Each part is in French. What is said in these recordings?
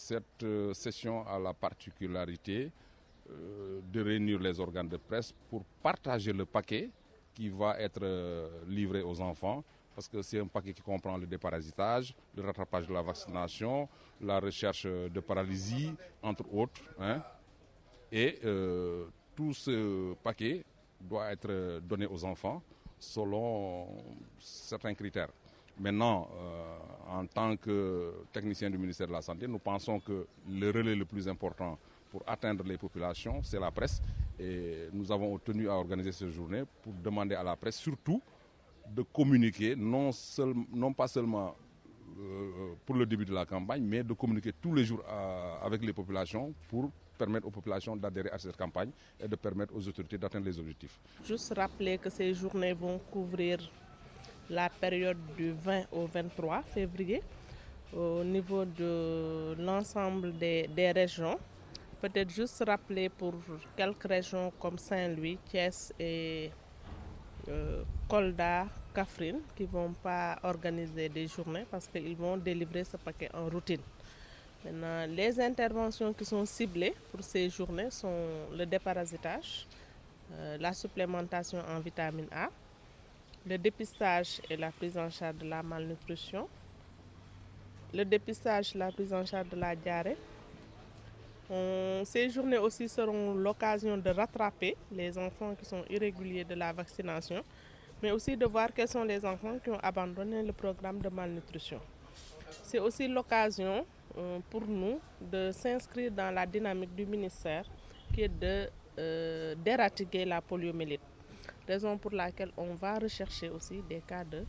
Cette session a la particularité de réunir les organes de presse pour partager le paquet qui va être livré aux enfants, parce que c'est un paquet qui comprend le déparasitage, le rattrapage de la vaccination, la recherche de paralysie, entre autres. Et tout ce paquet doit être donné aux enfants selon certains critères. Maintenant, en tant que technicien du ministère de la Santé, nous pensons que le relais le plus important pour atteindre les populations, c'est la presse. Et nous avons tenu à organiser cette journée pour demander à la presse surtout de communiquer, non pas seulement pour le début de la campagne, mais de communiquer tous les jours avec les populations pour permettre aux populations d'adhérer à cette campagne et de permettre aux autorités d'atteindre les objectifs. Juste rappeler que ces journées vont couvrir la période du 20 au 23 février au niveau de l'ensemble des régions. Peut-être juste rappeler pour quelques régions comme Saint-Louis, Thiès et Kolda, Kaffrine, qui ne vont pas organiser des journées parce qu'ils vont délivrer ce paquet en routine. Maintenant, les interventions qui sont ciblées pour ces journées sont le déparasitage, la supplémentation en vitamine A, le dépistage et la prise en charge de la malnutrition, le dépistage et la prise en charge de la diarrhée. Ces journées aussi seront l'occasion de rattraper les enfants qui sont irréguliers de la vaccination, mais aussi de voir quels sont les enfants qui ont abandonné le programme de malnutrition. C'est aussi l'occasion pour nous de s'inscrire dans la dynamique du ministère qui est d'éradiquer la poliomyélite. Raison pour laquelle on va rechercher aussi des cas de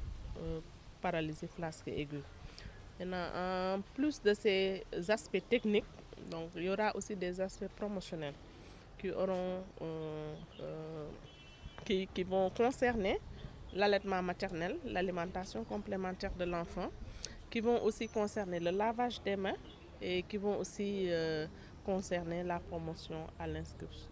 paralysie flasque aiguë. Maintenant, en plus de ces aspects techniques, donc, il y aura aussi des aspects promotionnels qui vont concerner l'allaitement maternel, l'alimentation complémentaire de l'enfant, qui vont aussi concerner le lavage des mains et qui vont aussi concerner la promotion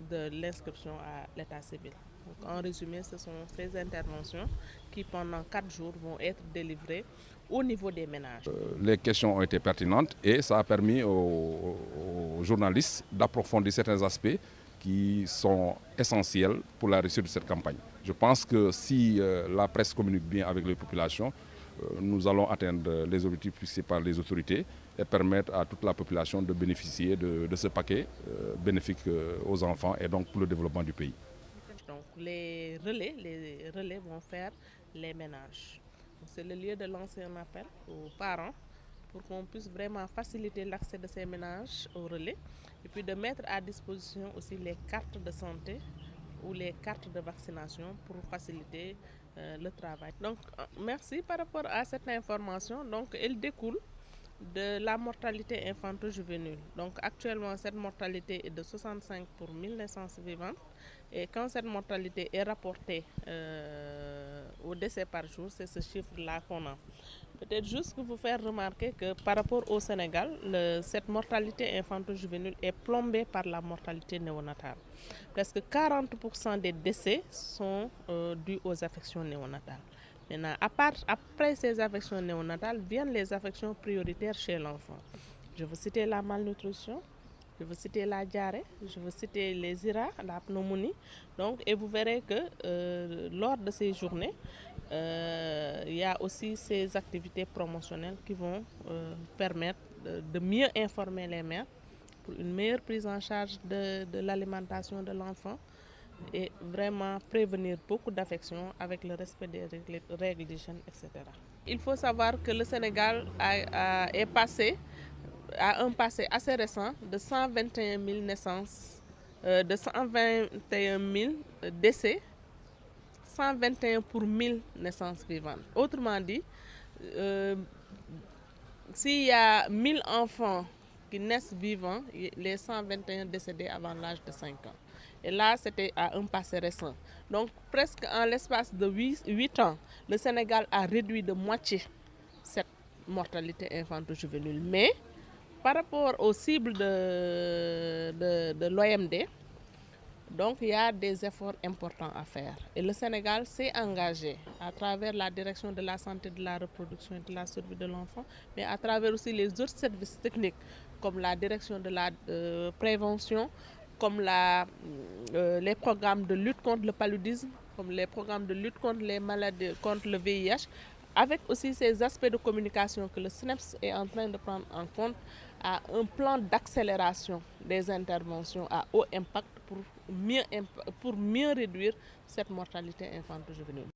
de l'inscription à l'état civil. Donc, en résumé, ce sont ces interventions qui, pendant 4 jours, vont être délivrées au niveau des ménages. Les questions ont été pertinentes et ça a permis aux journalistes d'approfondir certains aspects qui sont essentiels pour la réussite de cette campagne. Je pense que si la presse communique bien avec les populations, nous allons atteindre les objectifs fixés par les autorités et permettre à toute la population de bénéficier de ce paquet bénéfique aux enfants et donc pour le développement du pays. Donc les relais vont faire les ménages. C'est le lieu de lancer un appel aux parents pour qu'on puisse vraiment faciliter l'accès de ces ménages au relais et puis de mettre à disposition aussi les cartes de santé ou les cartes de vaccination pour faciliter le travail. Donc merci par rapport à cette information. Donc elle découle de la mortalité infanto-juvénile. Donc actuellement cette mortalité est de 65 pour 1000 naissances vivantes et quand cette mortalité est rapportée au décès par jour, c'est ce chiffre-là qu'on a. Peut-être juste que vous faire remarquer que par rapport au Sénégal, cette mortalité infanto-juvénile est plombée par la mortalité néonatale. Presque 40% des décès sont dus aux affections néonatales. Maintenant, après ces affections néonatales, viennent les affections prioritaires chez l'enfant. Je veux citer la malnutrition, je veux citer la diarrhée, je veux citer les IRA, la pneumonie. Donc, et vous verrez que lors de ces journées, il y a aussi ces activités promotionnelles qui vont permettre de mieux informer les mères pour une meilleure prise en charge de l'alimentation de l'enfant et vraiment prévenir beaucoup d'affections avec le respect des règles d'hygiène, etc. Il faut savoir que le Sénégal a un passé assez récent de 121 000 naissances, de 121 000 décès, 121 pour 1000 naissances vivantes. Autrement dit, s'il y a 1000 enfants qui naissent vivants, les 121 décédés avant l'âge de 5 ans. Et là, c'était à un passé récent. Donc, presque en l'espace de 8 ans, le Sénégal a réduit de moitié cette mortalité infanto-juvénile. Mais, par rapport aux cibles de l'OMD, Donc il y a des efforts importants à faire. Et le Sénégal s'est engagé à travers la direction de la santé, de la reproduction et de la survie de l'enfant, mais à travers aussi les autres services techniques comme la direction de la prévention, comme les programmes de lutte contre le paludisme, comme les programmes de lutte contre les maladies, contre le VIH, avec aussi ces aspects de communication que le SNEPS est en train de prendre en compte, à un plan d'accélération des interventions à haut impact pour mieux réduire cette mortalité infante-juvénile.